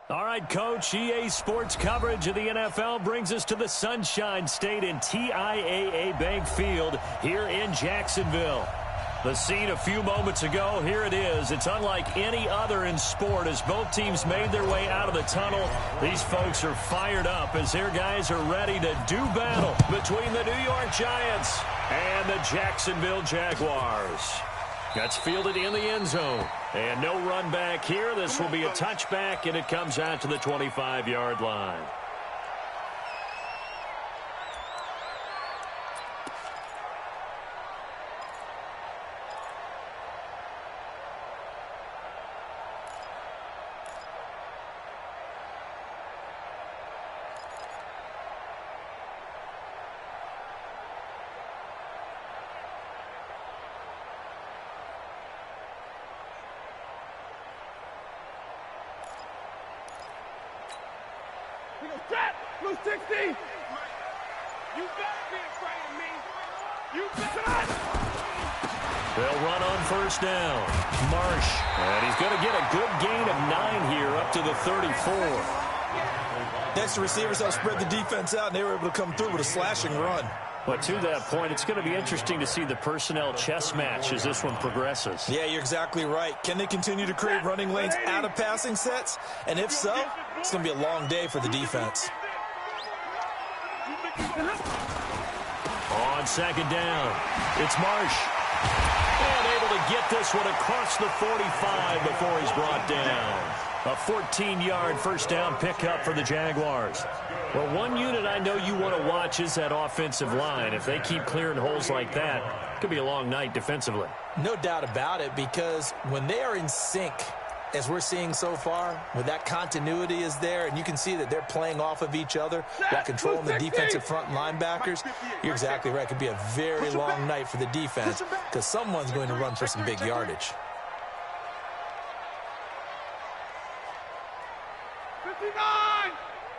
All right, Coach, EA Sports coverage of the NFL brings us to the Sunshine State in TIAA Bank Field here in Jacksonville. The scene a few moments ago, here it is. It's unlike any other in sport as both teams made their way out of the tunnel. These folks are fired up as their guys are ready to do battle between the New York Giants and the Jacksonville Jaguars. That's fielded in the end zone. And no run back here. This will be a touchback, and it comes out to the 25-yard line. Blue 60! You better be afraid of me! You better! They'll run on first down. Marsh. And he's going to get a good gain of 9 here up to the 34. Next, the receivers helped spread the defense out, and they were able to come through with a slashing run. But to that point, it's going to be interesting to see the personnel chess match as this one progresses. Yeah, you're exactly right. Can they continue to create running lanes out of passing sets? And if so, it's going to be a long day for the defense. On second down, it's Marsh. And able to get this one across the 45 before he's brought down. A 14-yard first down pickup for the Jaguars. Well, one unit I know you want to watch is that offensive line. If they keep clearing holes like that, it could be a long night defensively. No doubt about it, because when they are in sync, as we're seeing so far, when that continuity is there, and you can see that they're playing off of each other while controlling the defensive front linebackers, you're exactly right. It could be a very long night for the defense because someone's going to run for some big yardage. 59!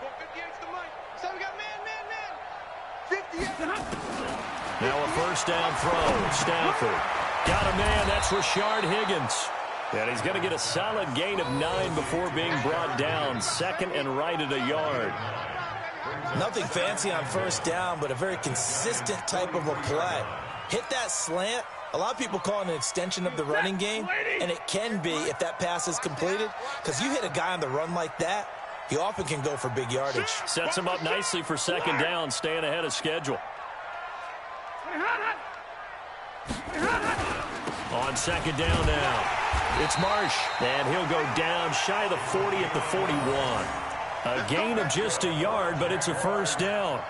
58's the mic. So we got man. 58. Now a first down throw. Stafford. Got a man. That's Rashard Higgins. And he's going to get a solid gain of 9 before being brought down. Second and right at a yard. Nothing fancy on first down, but a very consistent type of a play. Hit that slant. A lot of people call it an extension of the running game, and it can be if that pass is completed, because you hit a guy on the run like that, he often can go for big yardage. Sets him up nicely for second down, staying ahead of schedule. On second down now, it's Marsh, and he'll go down shy of the 40 at the 41. A gain of just a yard, but it's a first down.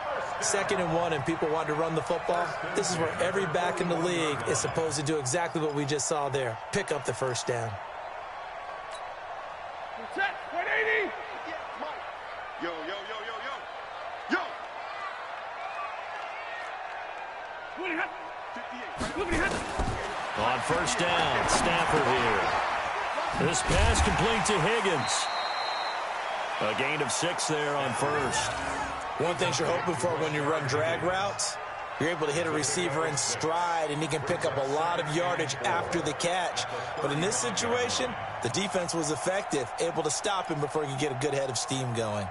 2nd and 1, and people want to run the football. This is where every back in the league is supposed to do exactly what we just saw there. Pick up the first down. Set, 180! Yo. On first down, Stafford here. This pass complete to Higgins. A gain of 6 there on first. One thing you're hoping for when you run drag routes, you're able to hit a receiver in stride, and he can pick up a lot of yardage after the catch. But in this situation, the defense was effective, able to stop him before he could get a good head of steam going.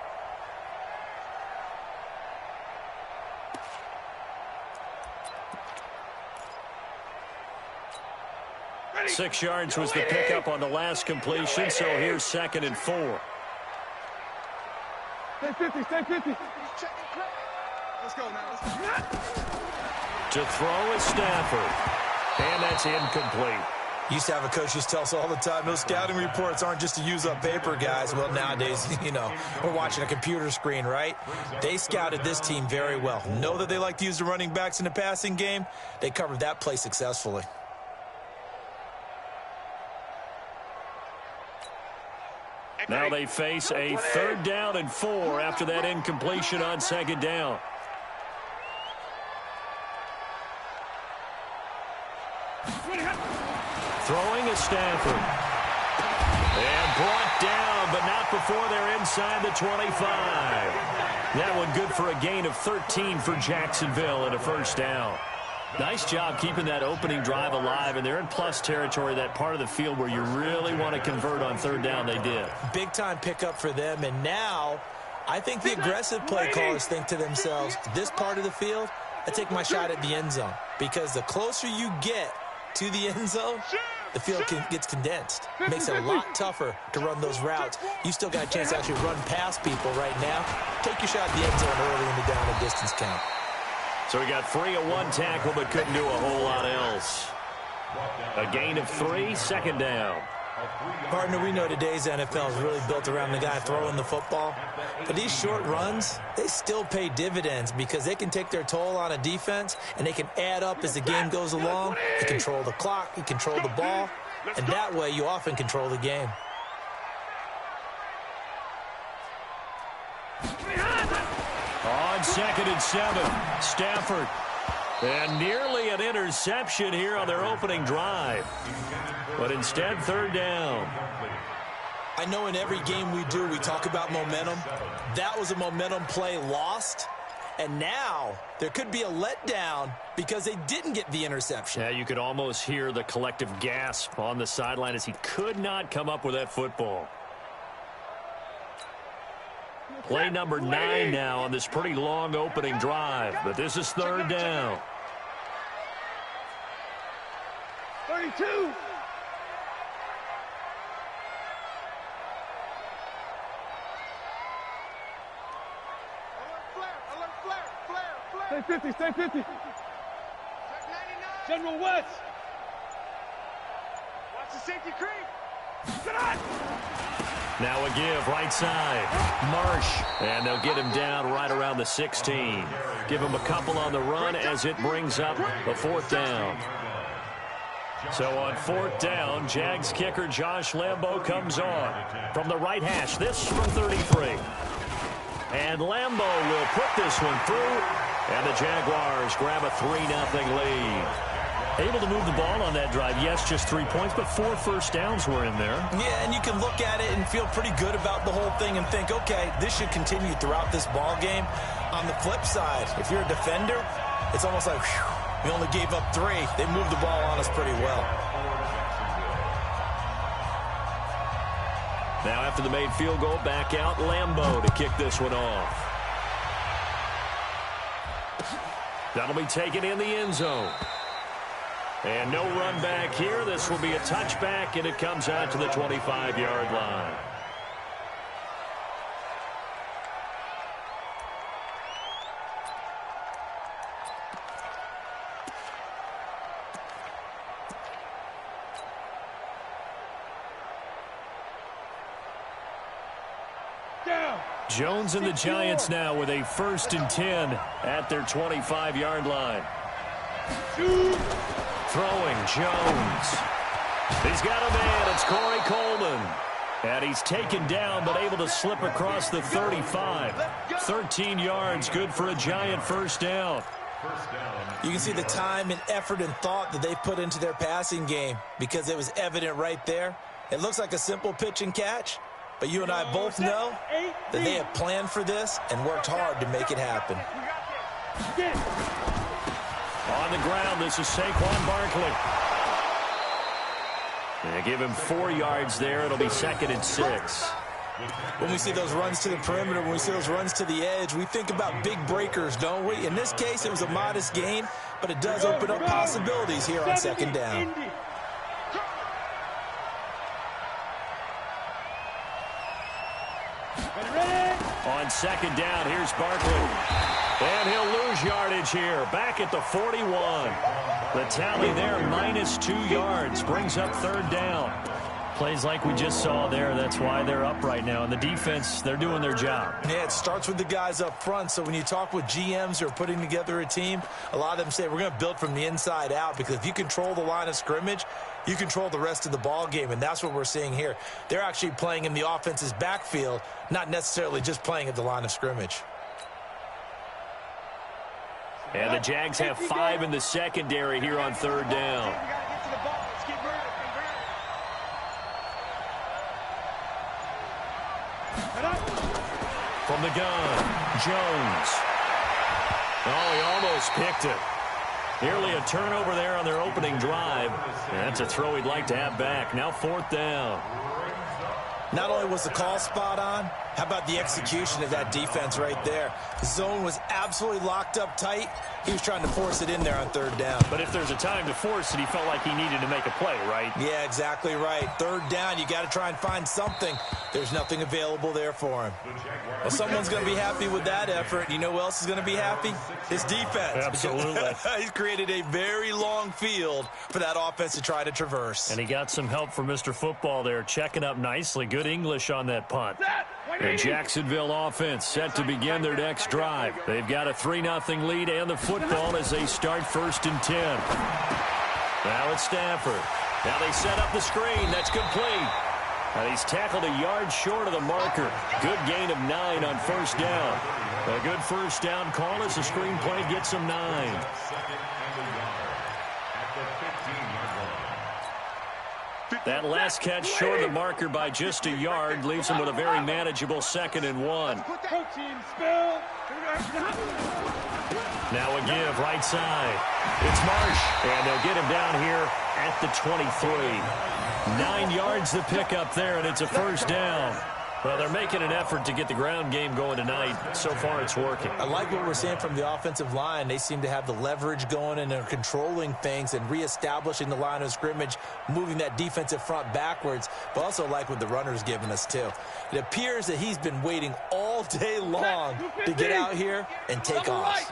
Ready. 6 yards was the pickup on the last completion, so here's 2nd and 4. Stay 50. Let's go now. To throw is Stafford. And that's incomplete. Used to have a coach used to tell us all the time, those scouting reports aren't just to use up paper, guys. Well, nowadays, we're watching a computer screen, right? They scouted this team very well. Know that they like to use the running backs in the passing game. They covered that play successfully. Now they face a 3rd down and 4 after that incompletion on 2nd down. Throwing is Stafford. And brought down, but not before they're inside the 25. That one good for a gain of 13 for Jacksonville and a first down. Nice job keeping that opening drive alive, and they're in plus territory, that part of the field where you really want to convert on third down. They did. Big-time pickup for them, and now I think the aggressive play callers think to themselves, this part of the field, I take my shot at the end zone, because the closer you get to the end zone, the field gets condensed. Makes it a lot tougher to run those routes. You still got a chance to actually run past people right now. Take your shot at the end zone early in the down and distance count. So we got 3 on one tackle, but couldn't do a whole lot else. A gain of 3, second down. Partner, we know today's NFL is really built around the guy throwing the football. But these short runs, they still pay dividends because they can take their toll on a defense, and they can add up as the game goes along. You control the clock, you control the ball, and that way you often control the game. On 2nd and 7, Stafford. And nearly an interception here on their opening drive. But instead, third down. I know in every game we do, we talk about momentum. That was a momentum play lost. And now there could be a letdown because they didn't get the interception. Yeah, you could almost hear the collective gasp on the sideline as he could not come up with that football. Play number 9 now on this pretty long opening drive, but this is third down. 32. Alert flare. Stay 50. General West. Watch the safety creep. Get on. Now a give, right side. Marsh, and they'll get him down right around the 16. Give him a couple on the run as it brings up a fourth down. So on fourth down, Jags kicker Josh Lambo comes on from the right hash. This from 33. And Lambo will put this one through, and the Jaguars grab a 3-0 lead. Able to move the ball on that drive. Yes, just 3 points, but 4 first downs were in there. Yeah, and you can look at it and feel pretty good about the whole thing and think, okay, this should continue throughout this ball game. On the flip side, if you're a defender, it's almost like, whew, we only gave up 3. They moved the ball on us pretty well. Now after the made field goal, back out Lambo to kick this one off. That'll be taken in the end zone. And no run back here. This will be a touchback, and it comes out to the 25-yard line. Jones and the Giants now with a 1st and 10 at their 25-yard line. Throwing Jones. He's got a man. It's Corey Coleman. And he's taken down but able to slip across the 35. 13 yards, good for a Giant first down. You can see the time and effort and thought that they put into their passing game because it was evident right there. It looks like a simple pitch and catch, but you and I both know that they have planned for this and worked hard to make it happen. On the ground, this is Saquon Barkley. They give him 4 yards there. It'll be 2nd and 6. When we see those runs to the perimeter, when we see those runs to the edge, we think about big breakers, don't we? In this case, it was a modest gain, but it does open up possibilities here on 2nd down. On 2nd down, here's Barkley. And he'll lose yardage here. Back at the 41. The tally there, -2 yards. Brings up 3rd down. Plays like we just saw there. That's why they're up right now. And the defense, they're doing their job. Yeah, it starts with the guys up front. So when you talk with GMs who are putting together a team, a lot of them say we're going to build from the inside out, because if you control the line of scrimmage, you control the rest of the ball game, and that's what we're seeing here. They're actually playing in the offense's backfield, not necessarily just playing at the line of scrimmage. And the Jags have 5 in the secondary here on 3rd down. From the gun, Jones. Oh, he almost picked it. Nearly a turnover there on their opening drive. And that's a throw he'd like to have back. Now 4th down. Not only was the call spot on, how about the execution of that defense right there? The zone was absolutely locked up tight. He was trying to force it in there on 3rd down. But if there's a time to force it, he felt like he needed to make a play, right? Yeah, exactly right. 3rd down, you got to try and find something. There's nothing available there for him. Well, someone's going to be happy with that effort. You know who else is going to be happy? His defense. Absolutely. He's created a very long field for that offense to try to traverse. And he got some help from Mr. Football there, checking up nicely. Good English on that punt. The Jacksonville offense set to begin their next drive. They've got a 3-0 lead and the football as they start 1st and 10. Now it's Stafford. Now they set up the screen. That's complete. And he's tackled a yard short of the marker. Good gain of 9 on 1st down. A good 1st down call as the screen play gets him 9. That last catch short of the marker by just a yard leaves him with a very manageable 2nd and 1. Now a give right side. It's Marsh, and they'll get him down here at the 23. 9 yards to pick up there, and it's a 1st down. Well, they're making an effort to get the ground game going tonight. So far, it's working. I like what we're seeing from the offensive line. They seem to have the leverage going, and they're controlling things and reestablishing the line of scrimmage, moving that defensive front backwards, but also like what the runner's giving us, too. It appears that he's been waiting all day long to get out here and take off.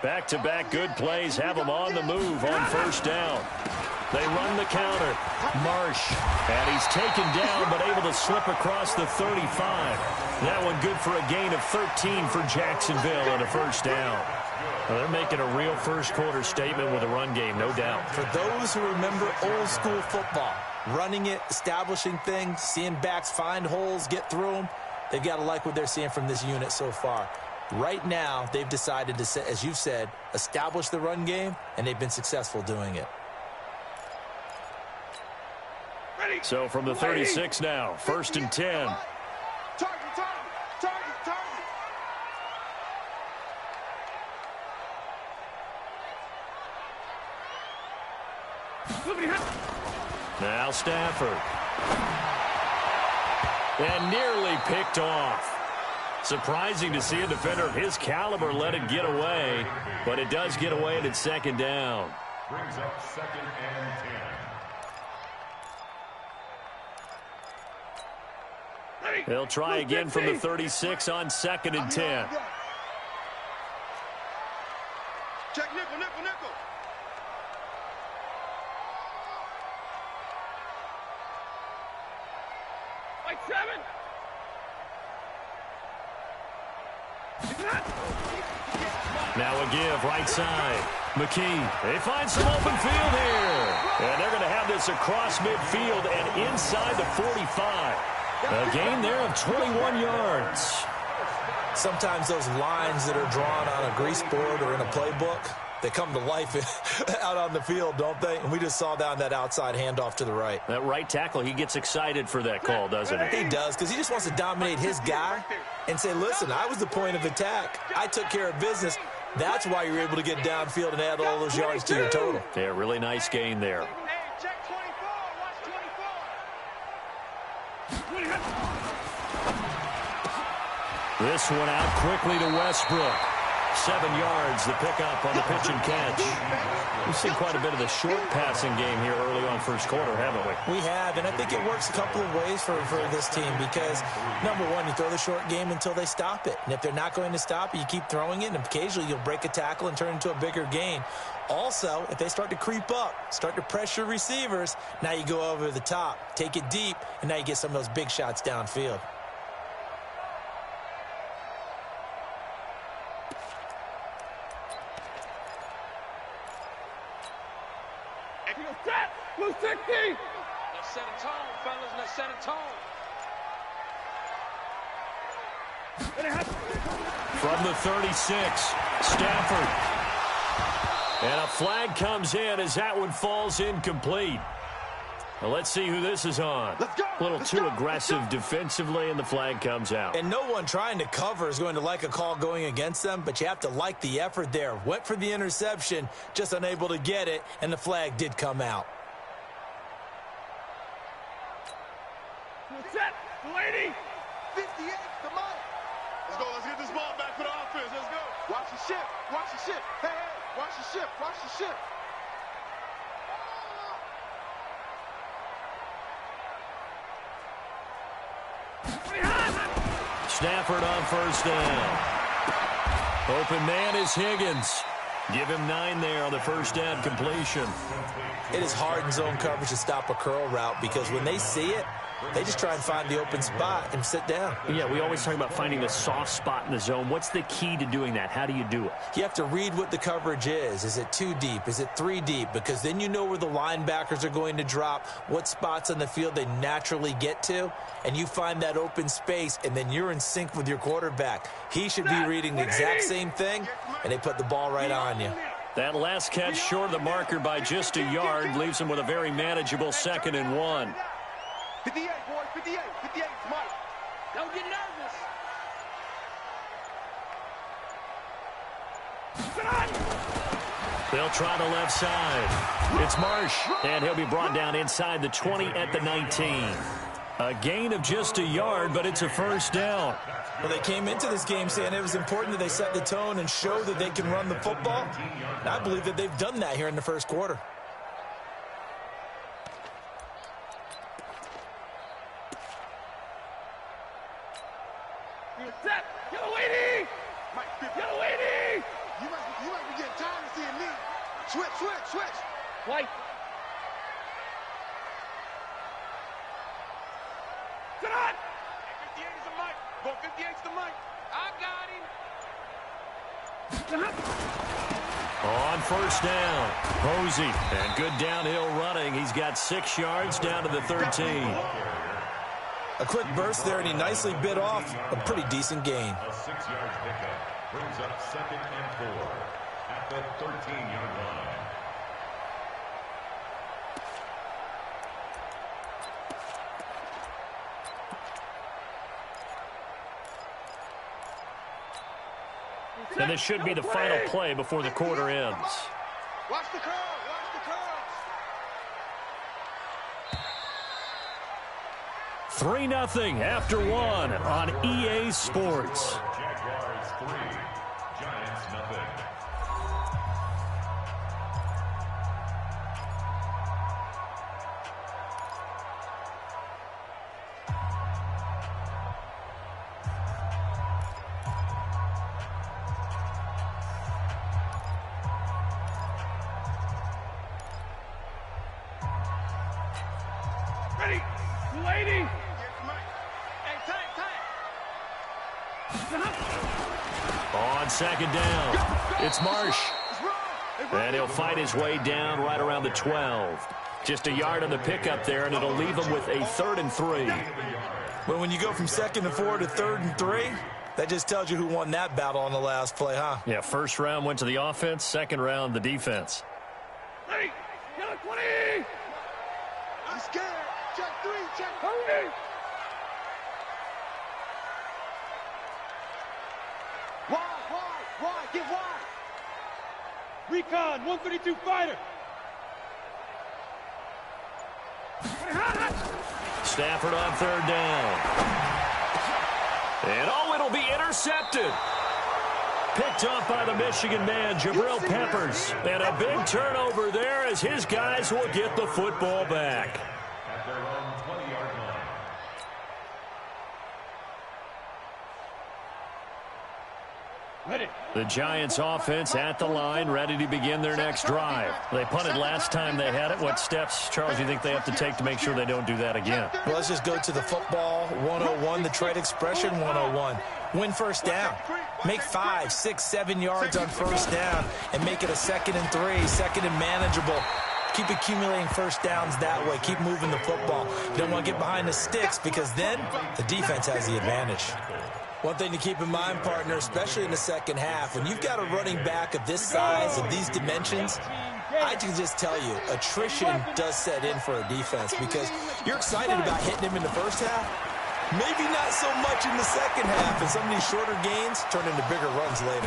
Back-to-back good plays have them on the move on 1st down. They run the counter. Marsh. And he's taken down, but able to slip across the 35. That one good for a gain of 13 for Jacksonville and a 1st down. Well, they're making a real first-quarter statement with a run game, no doubt. For those who remember old-school football, running it, establishing things, seeing backs find holes, get through them, they've got to like what they're seeing from this unit so far. Right now, they've decided to, as you've said, establish the run game, and they've been successful doing it. So from the 36 now, 1st and 10. Now Stafford. And nearly picked off. Surprising to see a defender of his caliber let it get away, but it does get away and it's 2nd down. Brings up 2nd and 10. They'll try again from the 36 on 2nd and 10. Check nickel, nickel, nickel. Like 7. Now a give right side. McKee. They find some open field here. And they're going to have this across midfield and inside the 45. A gain there of 21 yards. Sometimes those lines that are drawn on a grease board or in a playbook, they come to life out on the field, don't they? And we just saw down that outside handoff to the right. That right tackle, he gets excited for that call, doesn't he? He does, because he just wants to dominate his guy and say, listen, I was the point of attack. I took care of business. That's why you're able to get downfield and add all those yards to your total. Yeah, really nice gain there. Check 24. Watch 24. This one out quickly to Westbrook. 7 yards, the pickup on the pitch and catch. We've seen quite a bit of the short passing game here early on 1st quarter, haven't we? We have, and I think it works a couple of ways for this team because, number one, you throw the short game until they stop it. And if they're not going to stop it, you keep throwing it, and occasionally you'll break a tackle and turn it into a bigger gain. Also, if they start to creep up, start to pressure receivers, now you go over the top, take it deep, and now you get some of those big shots downfield. Blue 60. Let's set a tone, fellas. Let's set a tone. From the 36, Stafford. And a flag comes in as that one falls incomplete. Well, let's see who this is on. Let's go. A little too aggressive defensively, and the flag comes out. And no one trying to cover is going to like a call going against them, but you have to like the effort there. Went for the interception, just unable to get it, and the flag did come out. Set, lady. 58, the mic. Let's go. Let's get this ball back for the offense. Let's go. Watch the ship. Watch the ship. Hey, hey. Watch the ship. Watch the ship. Stafford on first down. Open man is Higgins. Give him 9 there on the first down completion. It is hard in zone coverage to stop a curl route because when they see it, they just try and find the open spot and sit down. Yeah, we always talk about finding the soft spot in the zone. What's the key to doing that? How do you do it? You have to read what the coverage is. Is it 2 deep? Is it 3 deep? Because then you know where the linebackers are going to drop, what spots on the field they naturally get to, and you find that open space, and then you're in sync with your quarterback. He should be reading the exact same thing, and they put the ball right on you. That last catch short of the marker by just a yard leaves him with a very manageable 2nd and 1. 58, boys. 58. 58, Mike. Don't get nervous. They'll try the left side. It's Marsh, and he'll be brought down inside the 20 at the 19. A gain of just a yard, but it's a first down. Well, they came into this game saying it was important that they set the tone and show that they can run the football. And I believe that they've done that here in the first quarter. Set. Yellow lady. Yellow lady. You might be getting tired of seeing me. Switch. White. Sit on. 58 is the mic. Go 58 is the mic. I got him. On first down, Posey, and good downhill running. He's got 6 yards down to the 13. A quick burst there, and he nicely bit off a pretty decent gain. A 6-yard pickup brings up 2nd and 4 at the 13-yard line. And this should be the final play before the quarter ends. Watch the curl. Watch the curl. 3-0 after 1 on EA Sports. Jaguars 3, Giants 0. Ready. Lady. Hey, tight. On second down, it's Marsh. And he'll fight his way down right around the 12. Just a yard on the pickup there, and it'll leave him with a 3rd and 3. Well, when you go from 2nd and 4 to 3rd and 3, that just tells you who won that battle on the last play, huh? Yeah, first round went to the offense, second round the defense. Ready. Yellow 20. I'm scared. Check 3. Check. Hurry. Wide. Get wide. Recon, 132 fighter. Stafford on 3rd down. And it'll be intercepted. Picked off by the Michigan man, Jabril Peppers. And a big turnover there as his guys will get the football back. At their own 20-yard line. Ready. The Giants offense at the line, ready to begin their next drive. They punted last time they had it. What steps, Charles, do you think they have to take to make sure they don't do that again? Well, let's just go to the football 101, the trade expression 101. Win first down. Make 5, 6, 7 yards on first down and make it a 2nd and 3, 2nd and manageable. Keep accumulating first downs that way. Keep moving the football. You don't want to get behind the sticks because then the defense has the advantage. One thing to keep in mind, partner, especially in the second half, when you've got a running back of this size, of these dimensions, I can just tell you, attrition does set in for a defense because you're excited about hitting him in the first half. Maybe not so much in the second half, and some of these shorter gains turn into bigger runs later.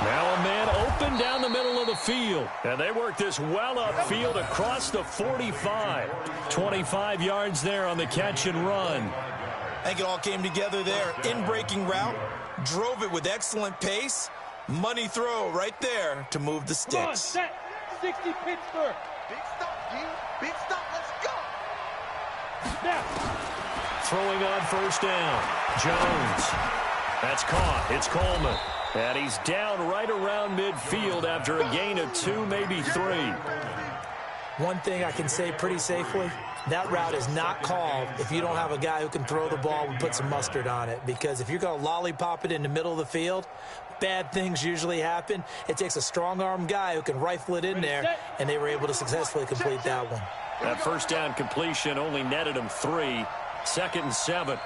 Now a man open down the middle of the field. And they work this well upfield across the 45. 25 yards there on the catch and run. I think it all came together there. In-breaking route, drove it with excellent pace. Money throw right there to move the sticks. Come on, set. 60 Pittsburgh. Big stop, G. Big stop. Let's go. Snap. Throwing on first down. Jones. That's caught. It's Coleman. And he's down right around midfield after a gain of 2, maybe 3. One thing I can say pretty safely, that route is not called if you don't have a guy who can throw the ball and put some mustard on it. Because if you're going to lollipop it in the middle of the field, bad things usually happen. It takes a strong-arm guy who can rifle it in there, and they were able to successfully complete that one. That first down completion only netted him 3. 2nd and 7.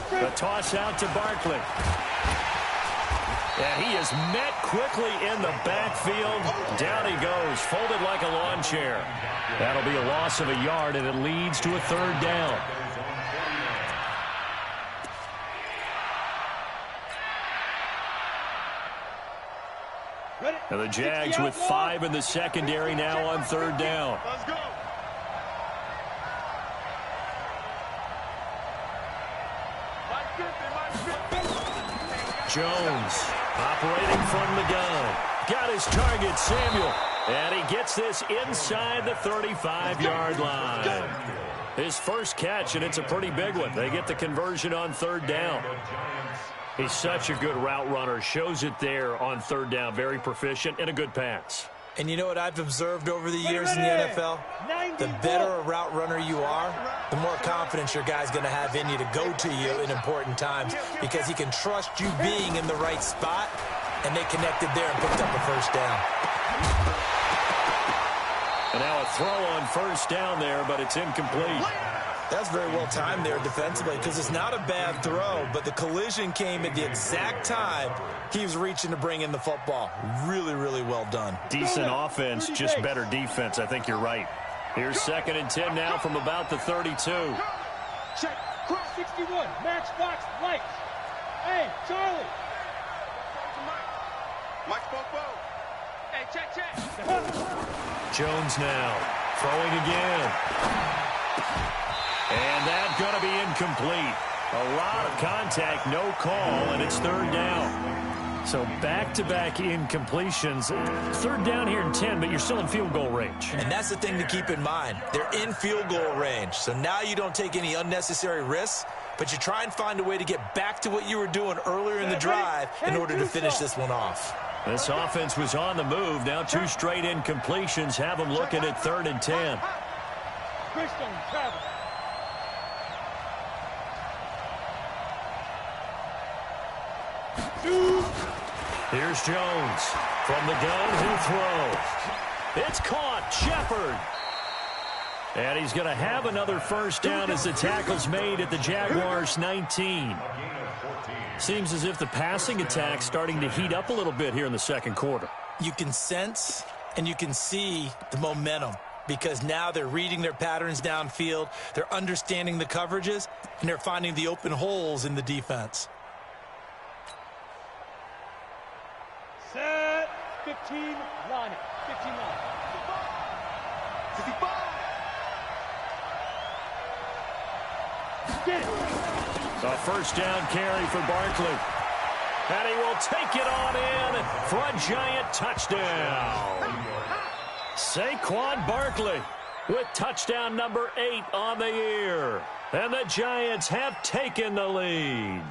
The toss out to Barkley. And he is met quickly in the backfield. Down he goes, folded like a lawn chair. That'll be a loss of a yard, and it leads to a 3rd down. And the Jags with 5 in the secondary now on 3rd down. Let's go. Jones operating from the gun. Got his target, Samuel. And he gets this inside the 35-yard line. His first catch, and it's a pretty big one. They get the conversion on 3rd down. He's such a good route runner. Shows it there on 3rd down. Very proficient and a good pass. And you know what I've observed over the years in the NFL? The better a route runner you are, the more confidence your guy's going to have in you to go to you in important times because he can trust you being in the right spot, and they connected there and picked up a first down. And now a throw on 1st down there, but it's incomplete. That's very well timed there defensively because it's not a bad throw, but the collision came at the exact time he was reaching to bring in the football. Really, really well done. Decent offense, just better defense. I think you're right. Here's 2nd and 10 now from about the 32. Check. Cross 61. Matchbox lights. Hey, Charlie. Mike Popo. Hey, check. Jones now throwing again. And that's going to be incomplete. A lot of contact, no call, and it's 3rd down. So back-to-back incompletions. 3rd down here in 10, but you're still in field goal range. And that's the thing to keep in mind. They're in field goal range. So now you don't take any unnecessary risks, but you try and find a way to get back to what you were doing earlier in the drive in order to finish this one off. This offense was on the move. Now 2 straight incompletions have them looking at 3rd and 10. Here's Jones. From the gun, he'll throw. It's caught. Shepard. And he's going to have another first down as the tackle's made at the Jaguars' 19. Seems as if the passing attack's starting to heat up a little bit here in the 2nd quarter. You can sense and you can see the momentum because now they're reading their patterns downfield, they're understanding the coverages, and they're finding the open holes in the defense. Set. 15 line. 15 line. 55. Get it. A first down carry for Barkley. And he will take it on in for a giant touchdown. Saquon Barkley with touchdown number 8 on the year. And the Giants have taken the lead.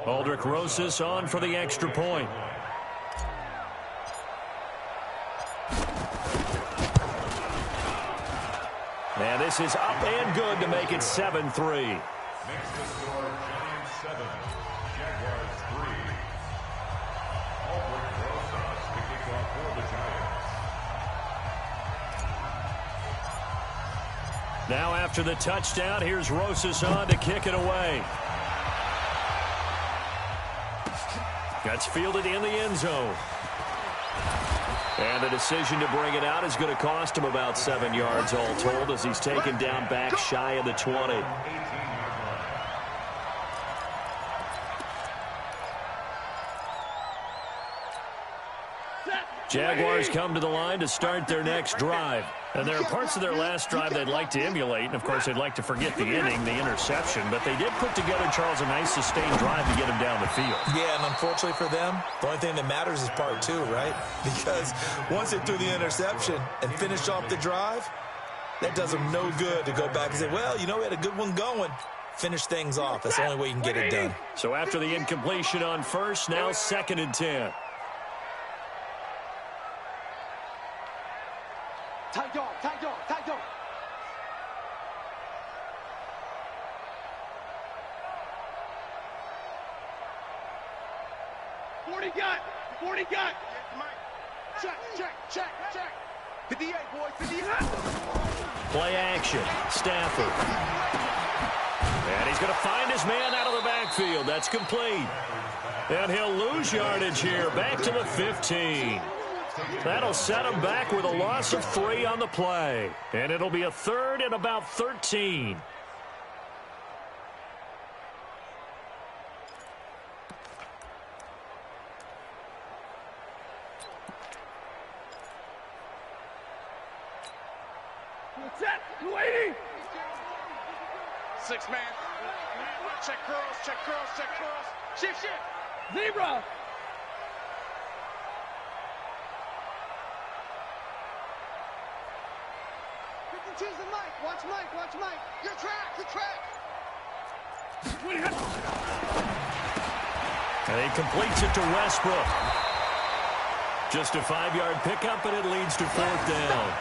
Aldrich Rosas on for the extra point. And this is up and good to make it 7-3. Makes the score Giants 7, Jaguars 3. Aldrich Rosas Now after the touchdown, here's Rosas on to kick it away. That's fielded in the end zone. And the decision to bring it out is going to cost him about 7 yards all told as he's taken down back shy of the 20. Jaguars come to the line to start their next drive. And there are parts of their last drive they'd like to emulate. And, of course, they'd like to forget the inning, the interception. But they did put together, Charles, a nice sustained drive to get him down the field. Yeah, and unfortunately for them, the only thing that matters is part two, right? Because once they threw the interception and finished off the drive, that does them no good to go back and say, well, you know, we had a good one going. Finish things off. That's the only way you can get it done. So after the incompletion on first, now 2nd and 10. Tight dog, tight dog, tight dog. Forty got. Check. 58, boys, 58. Play action. Stafford. And he's going to find his man out of the backfield. That's complete. And he'll lose yardage here. Back to the 15. That'll set him back with a loss of 3 on the play. And it'll be a 3rd and about 13. Six man. Check curls. Shift. Zebra. Choose the mic. Watch Mike. Your track. And he completes it to Westbrook. Just a 5-yard pickup, and it leads to 4th down.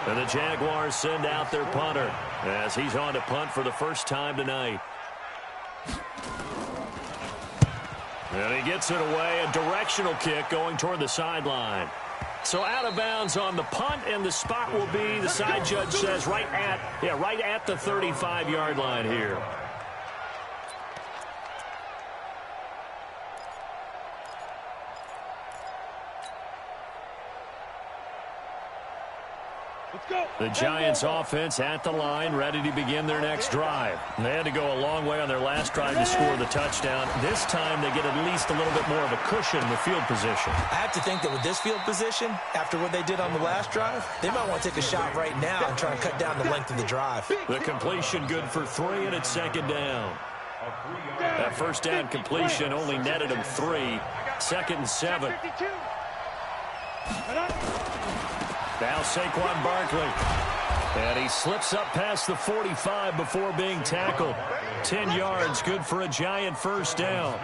And the Jaguars send out their punter as he's on to punt for the first time tonight. And he gets it away, a directional kick going toward the sideline. So out of bounds on the punt, and the spot will be, the side judge says, right at the 35-yard line here. The Giants offense at the line, ready to begin their next drive. And they had to go a long way on their last drive to score the touchdown. This time they get at least a little bit more of a cushion in the field position. I have to think that with this field position, after what they did on the last drive, they might want to take a shot right now and try and cut down the length of the drive. The completion good for 3, and it's 2nd down. That first down completion only netted him 3. 2nd and 7. Now Saquon Barkley. And he slips up past the 45 before being tackled. 10 yards, good for a Giant first down.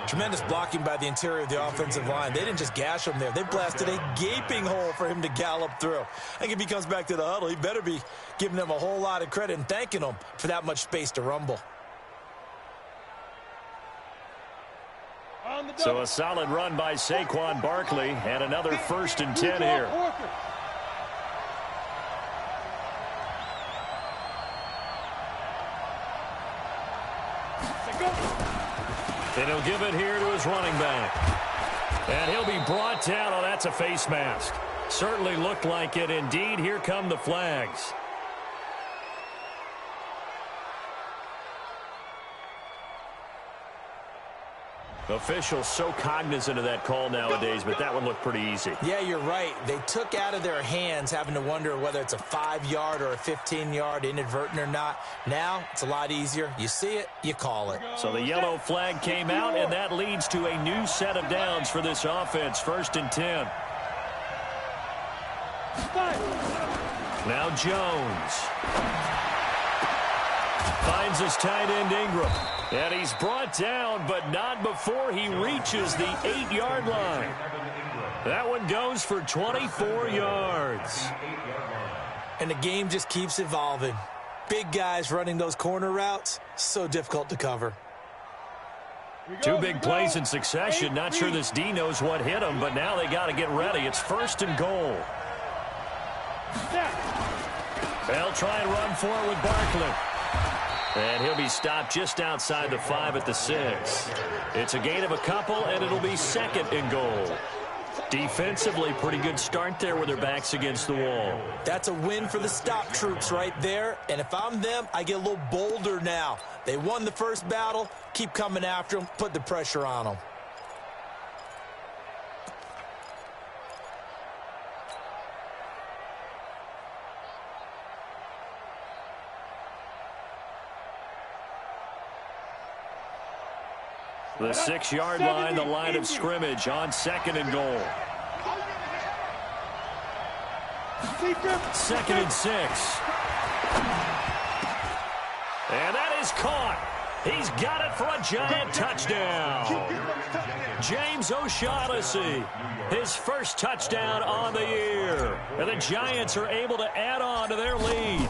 Tremendous blocking by the interior of the offensive line. They didn't just gash him there. They blasted a gaping hole for him to gallop through. I think if he comes back to the huddle, he better be giving them a whole lot of credit and thanking them for that much space to rumble. So a solid run by Saquon Barkley and another 1st and 10 here. And he'll give it here to his running back. And he'll be brought down. Oh, that's a face mask. Certainly looked like it. Indeed, here come the flags. Officials so cognizant of that call nowadays, but that one looked pretty easy. Yeah, you're right. They took out of their hands having to wonder whether it's a 5-yard or a 15-yard, inadvertent or not. Now, it's a lot easier. You see it, you call it. So the yellow flag came out, and that leads to a new set of downs for this offense. 1st and 10. Now Jones. Finds his tight end Ingram. And he's brought down, but not before he reaches the 8-yard line. That one goes for 24 yards. And the game just keeps evolving. Big guys running those corner routes, so difficult to cover. 2 big plays in succession. Not sure this D knows what hit him, but now they got to get ready. It's 1st and goal. They'll try and run for it with Barkley. And he'll be stopped just outside the 5 at the 6. It's a gain of a couple, and it'll be 2nd and goal. Defensively, pretty good start there with their backs against the wall. That's a win for the stop troops right there. And if I'm them, I get a little bolder now. They won the first battle. Keep coming after them. Put the pressure on them. The 6-yard line, the line of scrimmage on 2nd and goal. 2nd and 6. And that is caught. He's got it for a giant touchdown. James O'Shaughnessy, his first touchdown on the year. And the Giants are able to add on to their lead.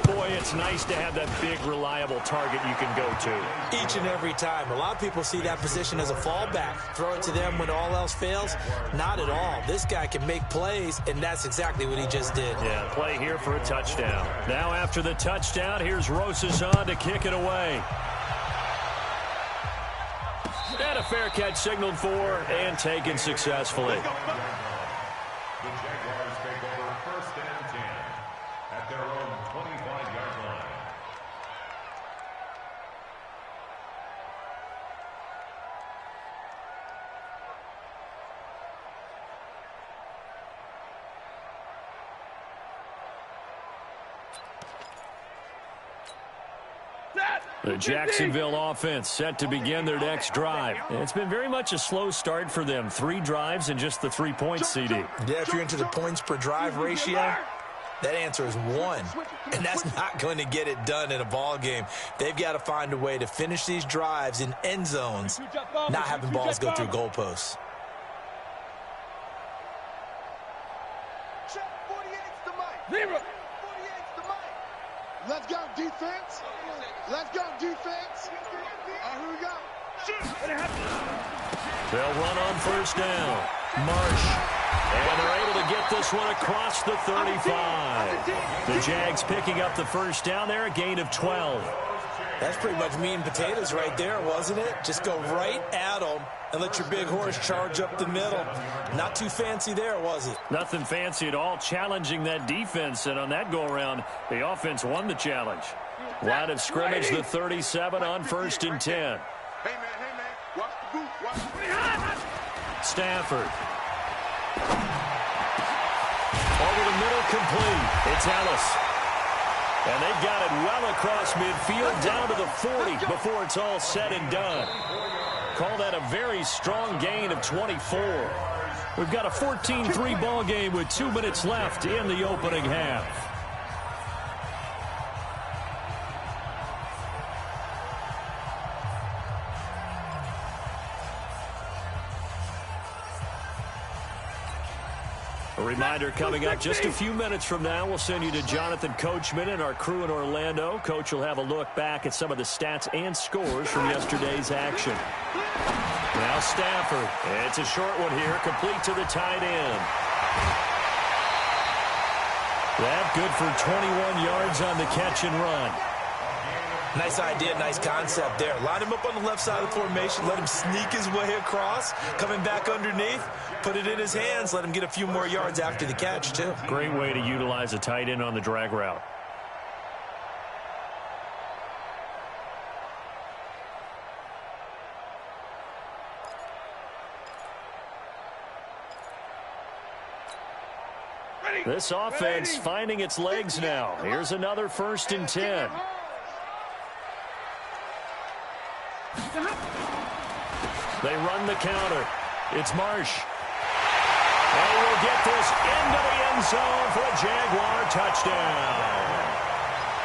Boy, it's nice to have that big, reliable target you can go to. Each and every time. A lot of people see that position as a fallback. Throw it to them when all else fails. Not at all. This guy can make plays, and that's exactly what he just did. Yeah, play here for a touchdown. Now after the touchdown, here's Rosazon to kick it away. And a fair catch signaled for and taken successfully. The Jaguars take over 1st and 10 at their own 25-yard line. The Jacksonville offense set to begin their next drive. It's been very much a slow start for them. 3 drives and just the 3 points, CD. Yeah, if you're into the points per drive ratio, that answer is 1. And that's not going to get it done in a ball game. They've got to find a way to finish these drives in end zones, not having balls go through goalposts. Let's go, defense. Let's go, defense. Here we go. They'll run on 1st down. Marsh. And they're able to get this one across the 35. The Jags picking up the 1st down there, a gain of 12. That's pretty much meat and potatoes right there, wasn't it? Just go right at them and let your big horse charge up the middle. Not too fancy there, was it? Nothing fancy at all, challenging that defense. And on that go-around, the offense won the challenge. Line of scrimmage, the 37 on 1st and 10. Hey, man, watch the boot. Watch the Stafford. Over the middle, complete. It's Ellis. And they've got it well across midfield, down to the 40 before it's all said and done. Call that a very strong gain of 24. We've got a 14-3 ball game with 2 minutes left in the opening half. A reminder coming up just a few minutes from now, we'll send you to Jonathan Coachman and our crew in Orlando. Coach will have a look back at some of the stats and scores from yesterday's action. Now Stafford. It's a short one here, complete to the tight end. That good for 21 yards on the catch and run. Nice idea, nice concept there. Line him up on the left side of the formation. Let him sneak his way across. Coming back underneath. Put it in his hands. Let him get a few more yards after the catch, too. Great way to utilize a tight end on the drag route. This offense finding its legs now. Here's another 1st and 10. They run the counter. It's Marsh. And will get this into the end zone for a Jaguar touchdown.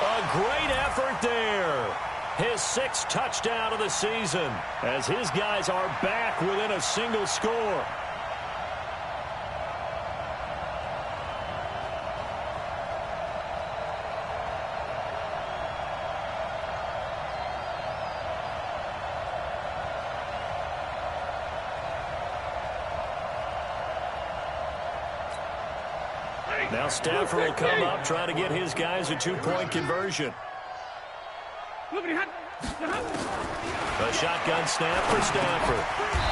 A great effort there. His 6th touchdown of the season as his guys are back within a single score. Now Stafford will come up, trying to get his guys a two-point conversion. A shotgun snap for Stafford.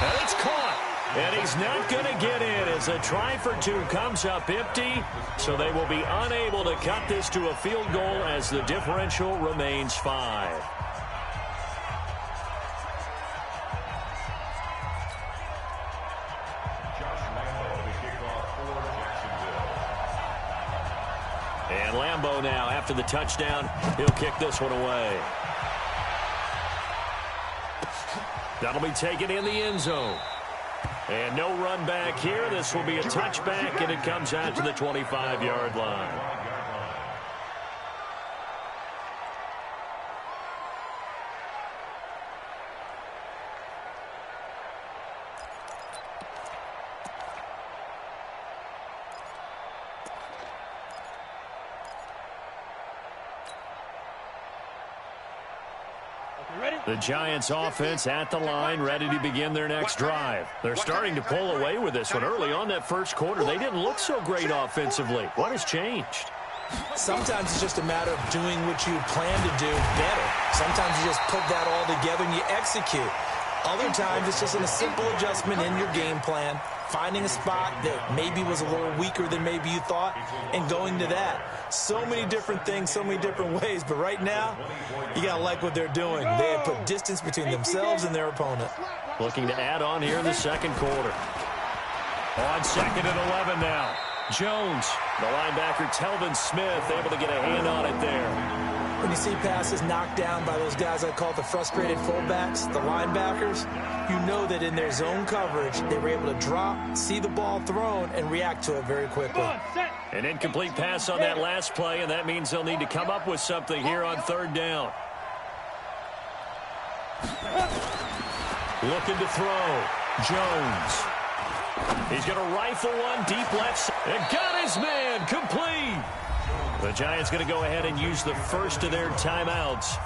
And it's caught. And he's not going to get in as a try for two comes up empty. So they will be unable to cut this to a field goal as the differential remains 5. And Lambeau now, after the touchdown, he'll kick this one away. That'll be taken in the end zone. And no run back here. This will be a touchback, and it comes out to the 25-yard line. The Giants offense at the line, ready to begin their next drive. They're starting to pull away with this one. Early on that first quarter, they didn't look so great offensively. What has changed? Sometimes it's just a matter of doing what you plan to do better. Sometimes you just put that all together and you execute. Other times it's just a simple adjustment in your game plan, finding a spot that maybe was a little weaker than maybe you thought, and going to that. So many different things, so many different ways, but right now, you got to like what they're doing. They have put distance between themselves and their opponent. Looking to add on here in the second quarter. On 2nd and 11 now. Jones, the linebacker Telvin Smith, able to get a hand on it there. When you see passes knocked down by those guys I call the frustrated fullbacks, the linebackers, you know that in their zone coverage, they were able to drop, see the ball thrown, and react to it very quickly. An incomplete pass on that last play, and that means they'll need to come up with something here on 3rd down. Looking to throw. Jones. He's going to rifle one deep left side. And got his man. Complete. The Giants going to go ahead and use the first of their timeouts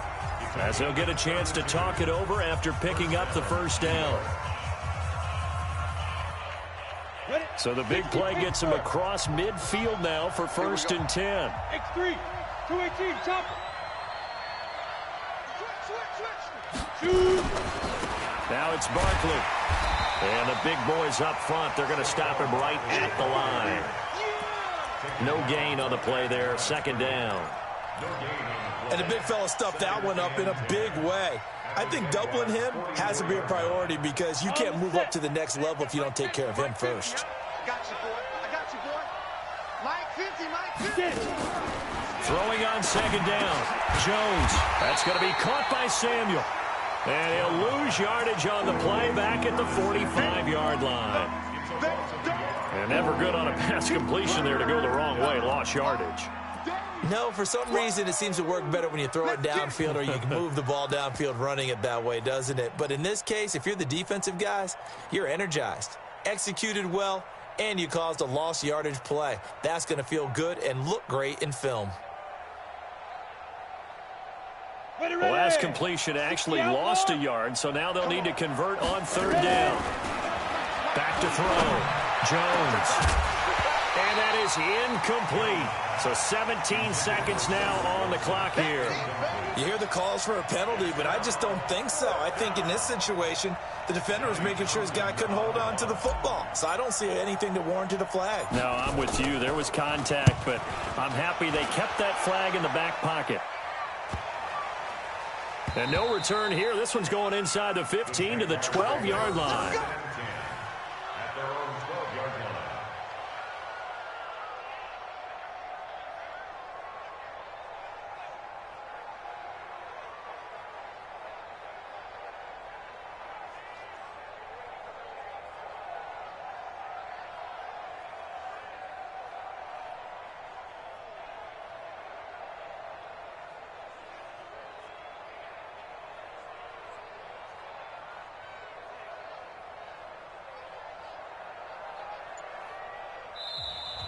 as they'll get a chance to talk it over after picking up the first down. So the big play gets him across midfield now for 1st and 10. X3, 218, chopper. Now it's Barkley. And the big boys up front, they're going to stop him right at the line. No gain on the play there, 2nd down. And the big fella stuffed that one up in a big way. I think doubling him has to be a priority because you can't move up to the next level if you don't take care of him first. I got you, boy. I got you, boy. Mike 50, Mike 50. Throwing on 2nd down. Jones. That's going to be caught by Samuel. And he'll lose yardage on the play back at the 45-yard line. And never good on a pass completion there to go the wrong way. Lost yardage. No, for some reason it seems to work better when you throw it downfield or you can move the ball downfield running it that way, doesn't it? But in this case, if you're the defensive guys, you're energized, executed well, and you caused a lost yardage play. That's going to feel good and look great in film. The last completion actually lost a yard, so now they'll need to convert on 3rd down. Back to throw. Jones. And that is incomplete. So 17 seconds now on the clock here. You hear the calls for a penalty, but I just don't think so. I think in this situation, the defender was making sure his guy couldn't hold on to the football. So I don't see anything to warrant a flag. No, I'm with you. There was contact, but I'm happy they kept that flag in the back pocket. And no return here. This one's going inside the 15 to the 12-yard line.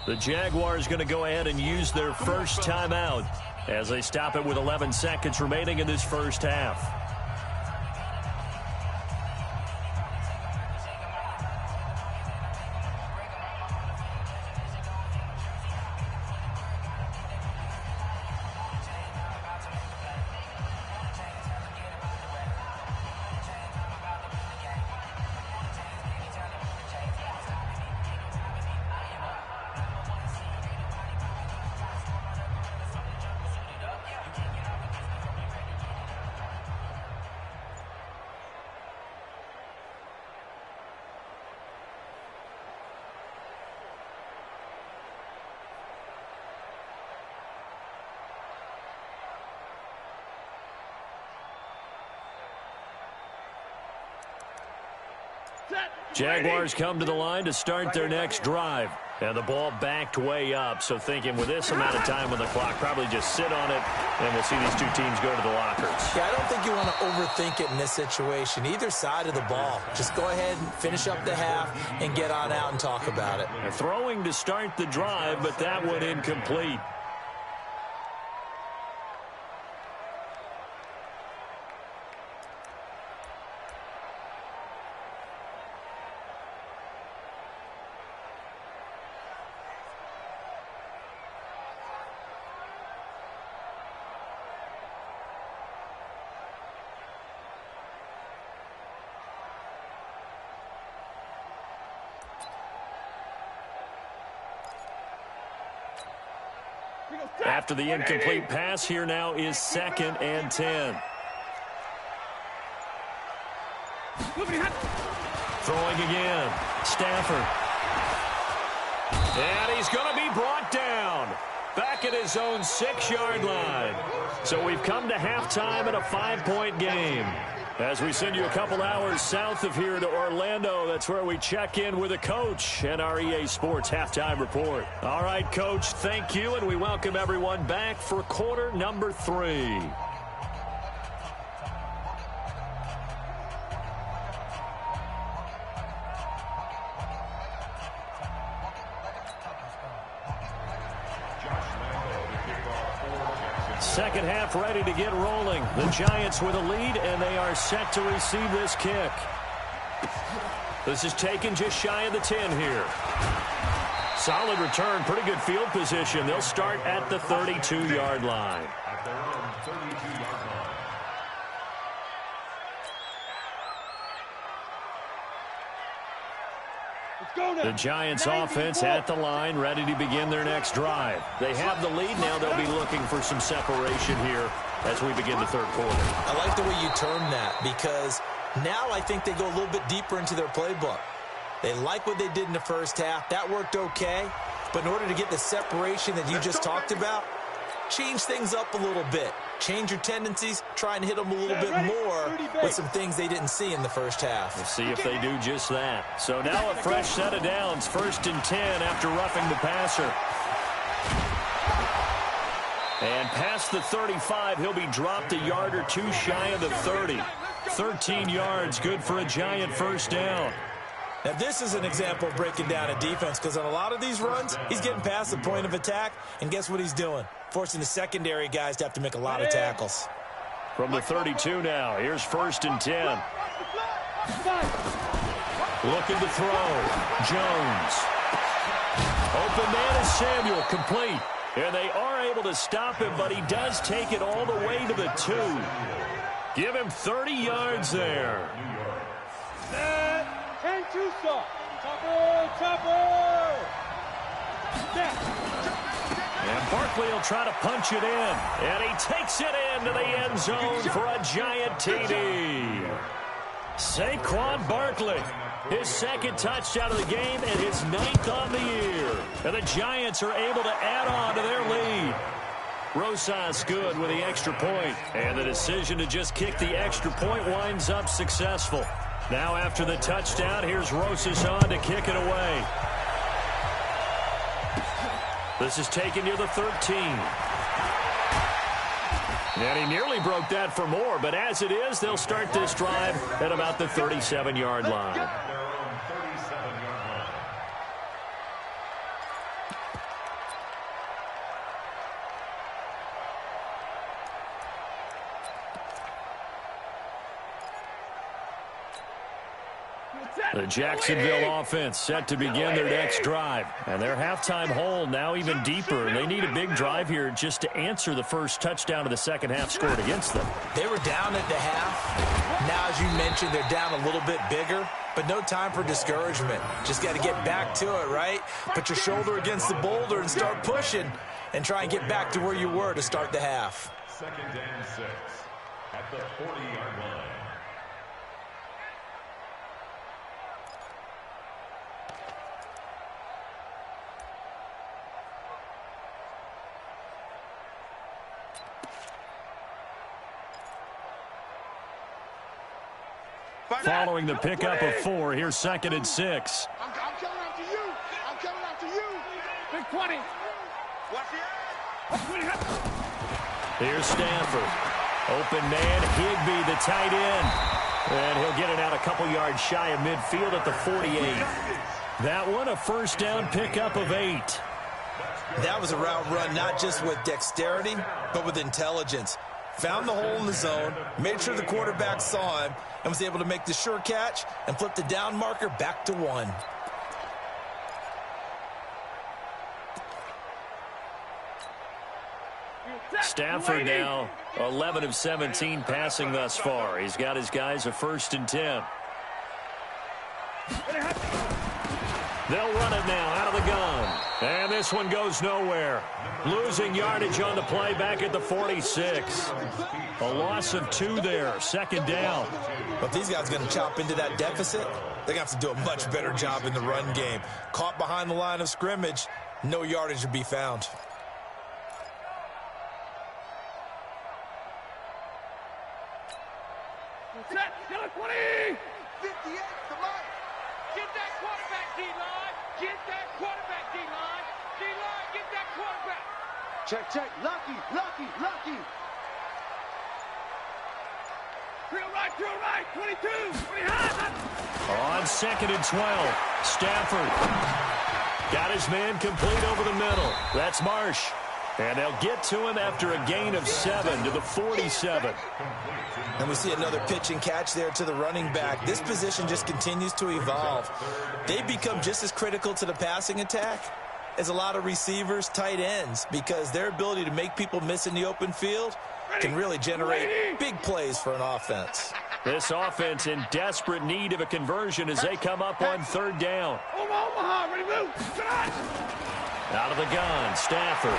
The Jaguars going to go ahead and use their first timeout as they stop it with 11 seconds remaining in this first half. Jaguars come to the line to start their next drive. And the ball backed way up, so thinking with this amount of time on the clock, probably just sit on it, and we'll see these two teams go to the lockers. Yeah, I don't think you want to overthink it in this situation. Either side of the ball. Just go ahead and finish up the half and get on out and talk about it. Throwing to start the drive, but that one incomplete. After the incomplete pass, here now is 2nd and 10. Throwing again. Stafford. And he's going to be brought down. Back at his own 6-yard line. So we've come to halftime in a 5-point game. As we send you a couple hours south of here to Orlando, that's where we check in with a coach and our EA Sports Halftime Report. All right, Coach, thank you, and we welcome everyone back for quarter number 3. Second half ready to get rolling. The Giants with a lead, and they are set to receive this kick. This is taken just shy of the 10 here. Solid return, pretty good field position. They'll start at the 32-yard line. At their own 32-yard line. The Giants offense at the line, ready to begin their next drive. They have the lead now. They'll be looking for some separation here as we begin the third quarter. I like the way you term that, because now I think they go a little bit deeper into their playbook. They like what they did in the first half. That worked okay. But in order to get the separation that you just talked about, change things up a little bit. Change your tendencies. Try and hit them a little bit more with some things they didn't see in the first half. We'll see if they do just that. So now a fresh set of downs. 1st and 10 after roughing the passer. And past the 35, he'll be dropped a yard or two shy of the 30. 13 yards, good for a Giant first down. Now, this is an example of breaking down a defense, because on a lot of these runs, he's getting past the point of attack, and guess what he's doing? Forcing the secondary guys to have to make a lot of tackles. From the 32 now, here's 1st and 10. Looking to throw. Jones. Open man is Samuel, complete. And they are able to stop him, but he does take it all the way to the 2. Give him 30 yards there. And Tucson. Chopper. And Barkley will try to punch it in. And he takes it into the end zone for a Giant TD. Saquon Barkley, his 2nd touchdown of the game and his 9th on the year. And the Giants are able to add on to their lead. Rosas good with the extra point. And the decision to just kick the extra point winds up successful. Now after the touchdown, here's Rosas on to kick it away. This is taken near the 13. And he nearly broke that for more, but as it is, they'll start this drive at about the 37-yard line. The Jacksonville offense set to begin their next drive. And their halftime hole now even deeper. And they need a big drive here just to answer the first touchdown of the second half scored against them. They were down at the half. Now, as you mentioned, they're down a little bit bigger. But no time for discouragement. Just got to get back to it, right? Put your shoulder against the boulder and start pushing. And try and get back to where you were to start the half. 2nd and 6 at the 40-yard line. Following the pickup of 4, here's 2nd and 6. I'm coming after you. I'm coming after you. Big 20. Watch the ass. Here's Stanford. Open man, Higbee, the tight end. And he'll get it out a couple yards shy of midfield at the 48. That one, a first down pickup of 8. That was a route run not just with dexterity, but with intelligence. Found the hole in the zone, made sure the quarterback saw him, and was able to make the sure catch and flip the down marker back to 1. Stafford now 11 of 17 passing thus far. He's got his guys a 1st and 10. They'll run it now out of the gun. And this one goes nowhere. Losing yardage on the play back at the 46. A loss of 2 there. 2nd down. But these guys are going to chop into that deficit. They're going to have to do a much better job in the run game. Caught behind the line of scrimmage, no yardage to be found. Set. Still at 20. 58, come on. Get that quarterback, D-line. Get that quarterback, D-line. D-line, get that quarterback. Check. Lucky. Drill right. 22. 20 high. On 2nd and 12. Stafford got his man complete over the middle. That's Marsh. And they'll get to him after a gain of 7 to the 47. And we see another pitch and catch there to the running back. This position just continues to evolve. They become just as critical to the passing attack as a lot of receivers, tight ends, because their ability to make people miss in the open field can really generate big plays for an offense. This offense in desperate need of a conversion as they come up on 3rd down. Omaha, ready to move. Out of the gun, Stafford.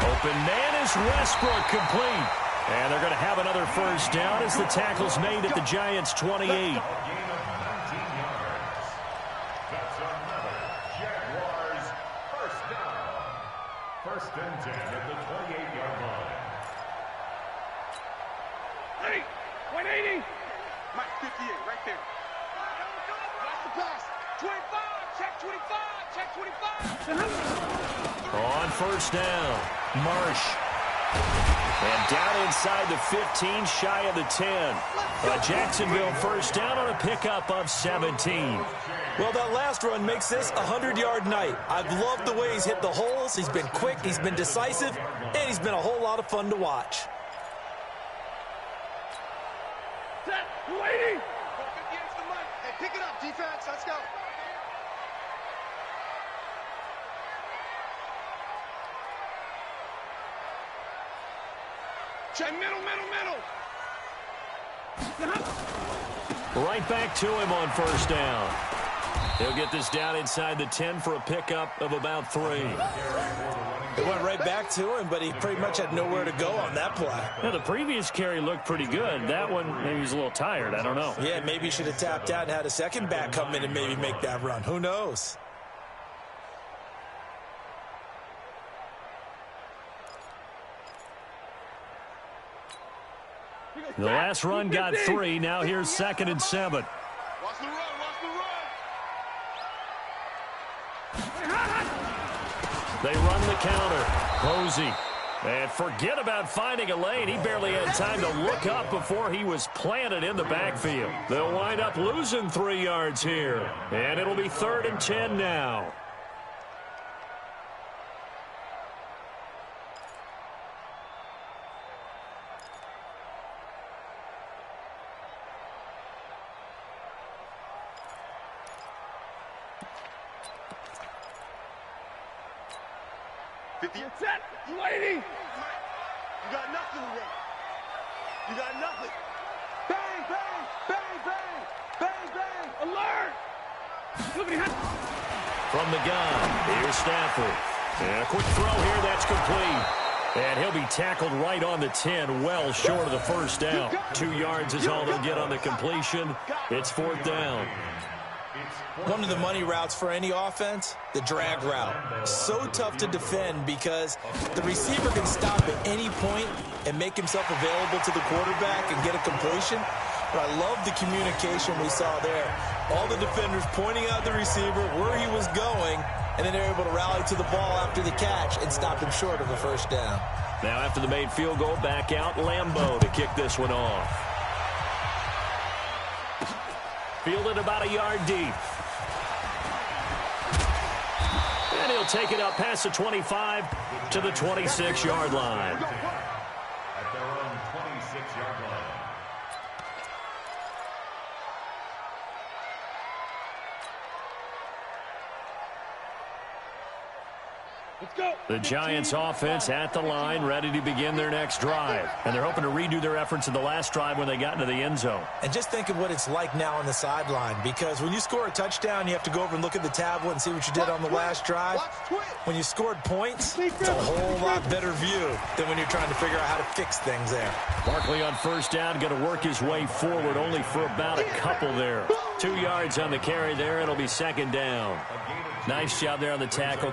Open man is Westbrook, complete. And they're going to have another first down as the tackle's made at the Giants' 28. Gain of 19 yards. That's another Jaguars first down. 1st and 10 at the 28-yard line. Ready. 180. Mike, 58, right there. Watch the pass. 25. Check 25. Check 25. On 1st down, Marsh. And down inside the 15, shy of the 10. A Jacksonville first down on a pickup of 17. Well, that last run makes this a 100-yard night. I've loved the way he's hit the holes. He's been quick, he's been decisive, and he's been a whole lot of fun to watch. Set. 280. 58's the money. Hey, pick it up, defense. Let's go. Check middle. Right back to him on 1st down. He'll get this down inside the 10 for a pickup of about 3. It went right back to him, but he pretty much had nowhere to go on that play. Now, the previous carry looked pretty good. That one, maybe he's a little tired. I don't know. Yeah, maybe he should have tapped out and had a second back come in and maybe make that run. Who knows? The last run got 3. Now here's 2nd and 7. Watch the run. They run the counter. Posey. And forget about finding a lane. He barely had time to look up before he was planted in the backfield. They'll wind up losing 3 yards here. And it'll be 3rd and 10 now. Set. 280. You got nothing to run. You got nothing. Bang, bang, bang, bang, bang, bang. Alert. From the gun, here's Stafford. And a quick throw here, that's complete. And he'll be tackled right on the 10, well short of the first down. 2 yards is all they'll get on the completion. It's 4th down. One of the money routes for any offense, the drag route. So tough to defend because the receiver can stop at any point and make himself available to the quarterback and get a completion. But I love the communication we saw there. All the defenders pointing out the receiver, where he was going, and then they're able to rally to the ball after the catch and stop him short of a first down. Now after the made field goal, back out Lambeau to kick this one off. Fielded about a yard deep. And he'll take it up past the 25 to the 26-yard line. At their own 26-yard line. Let's go. The Giants offense at the line, ready to begin their next drive. And they're hoping to redo their efforts in the last drive when they got into the end zone. And just think of what it's like now on the sideline, because when you score a touchdown, you have to go over and look at the tablet and see what you did on the last drive. When you scored points, it's a whole lot better view than when you're trying to figure out how to fix things there. Barkley on first down, going to work his way forward, only for about a couple there. 2 yards on the carry there. It'll be second down. Nice job there on the tackle.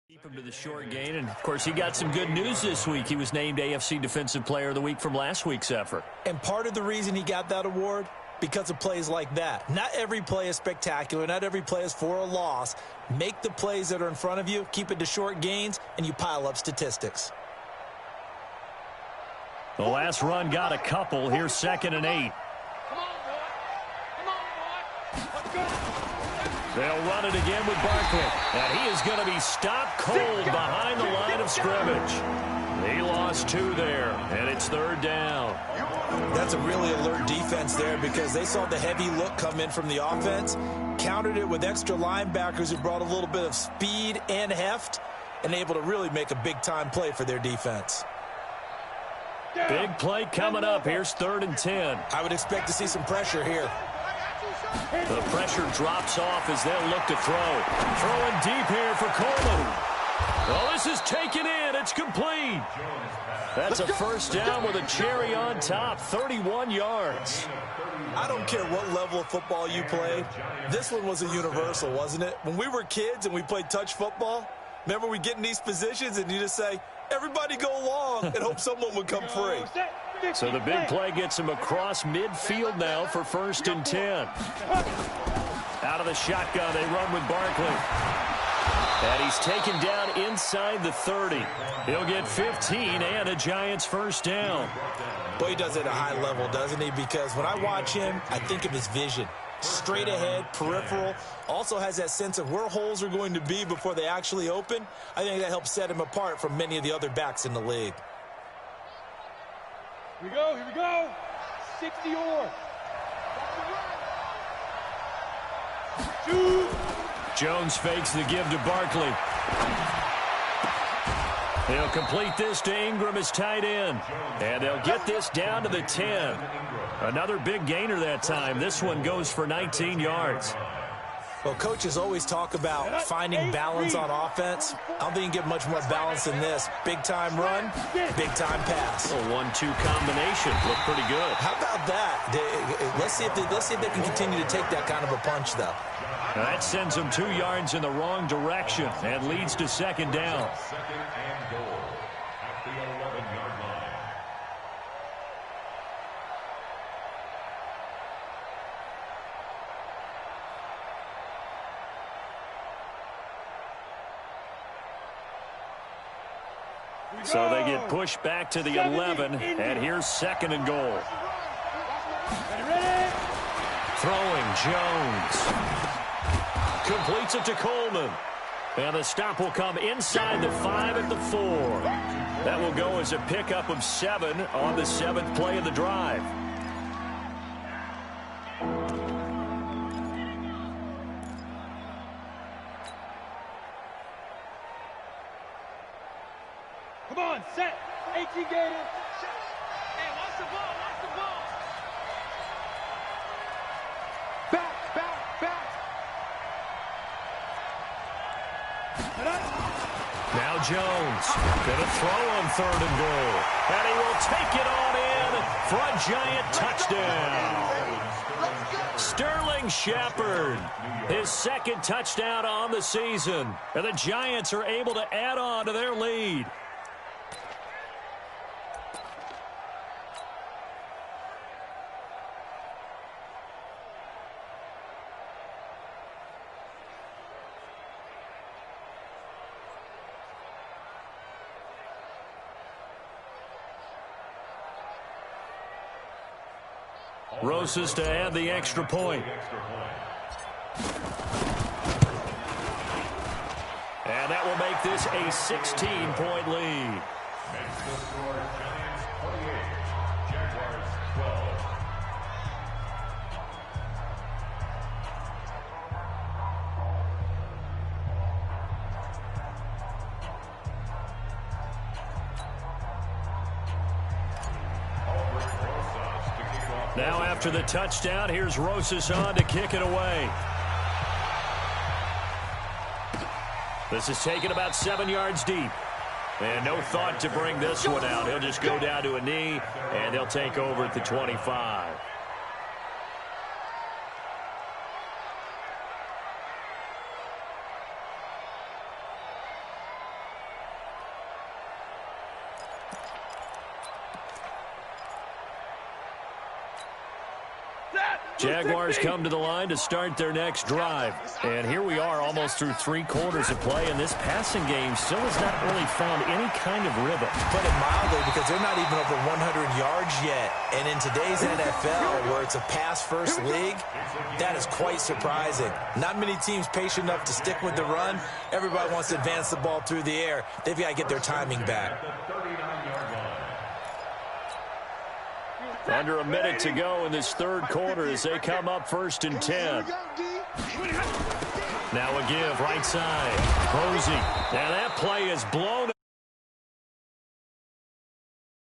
Keep him to the short gain, and of course he got some good news this week. He was named AFC Defensive Player of the Week from last week's effort. And part of the reason he got that award, because of plays like that. Not every play is spectacular. Not every play is for a loss. Make the plays that are in front of you, keep it to short gains, and you pile up statistics. The last run got a couple. Here's 2nd and 8. Come on, boy. Come on, boy. Let's go. They'll run it again with Barkley. And he is going to be stopped cold behind the line of scrimmage. He lost 2 there, and it's 3rd down. That's a really alert defense there, because they saw the heavy look come in from the offense, countered it with extra linebackers who brought a little bit of speed and heft, and able to really make a big-time play for their defense. Big play coming up. Here's 3rd and 10. I would expect to see some pressure here. The pressure drops off as they'll look to throw. Throwing deep here for Coleman. Well, this is taken in. It's complete. That's a first down with a cherry on top. 31 yards. I don't care what level of football you played. This one was a universal, wasn't it? When we were kids and we played touch football, remember we get in these positions and you just say, everybody go long, and hope someone would come free. So the big play gets him across midfield now for 1st and 10. Out of the shotgun, they run with Barkley. And he's taken down inside the 30. He'll get 15 and a Giants first down. Boy, he does it at a high level, doesn't he? Because when I watch him, I think of his vision. Straight ahead, peripheral, also has that sense of where holes are going to be before they actually open. I think that helps set him apart from many of the other backs in the league. Here we go. Here we go. 60 or. Jones fakes the give to Barkley. He'll complete this to Ingram as tight end. And they'll get this down to the 10. Another big gainer that time. This one goes for 19 yards. Well, coaches always talk about finding balance on offense. I don't think you can get much more balance than this. Big-time run, big-time pass. A 1-2 combination. Looked pretty good. How about that? Let's see if they can continue to take that kind of a punch, though. That sends them 2 yards in the wrong direction and leads to 2nd down. 2nd and goal at the 11-yard line. So they get pushed back to the 11, and here's 2nd and goal. Throwing Jones. Completes it to Coleman. And the stop will come inside the 5 at the 4. That will go as a pickup of 7 on the 7th play of the drive. Come on, set. 18 Gator. Hey, watch the ball, watch the ball. Back, back, back. Now Jones gonna throw on 3rd and goal. And he will take it on in for a giant touchdown. Sterling Shepard, his 2nd touchdown on the season. And the Giants are able to add on to their lead. Rosas to add the extra point. And that will make this a 16-point lead. Makes the score Giants 28, Jaguars 12. Now after the touchdown, here's Rosas on to kick it away. This is taken about 7 yards deep. And no thought to bring this one out. He'll just go down to a knee, and they'll take over at the 25. Jaguars come to the line to start their next drive. And here we are almost through 3 quarters of play, and this passing game still has not really found any kind of rhythm. Put it mildly, because they're not even over 100 yards yet. And in today's NFL, where it's a pass-first league, that is quite surprising. Not many teams patient enough to stick with the run. Everybody wants to advance the ball through the air. They've got to get their timing back. Under a minute to go in this 3rd quarter as they come up 1st and 10. Now a give right side. Posey. Now that play is blown.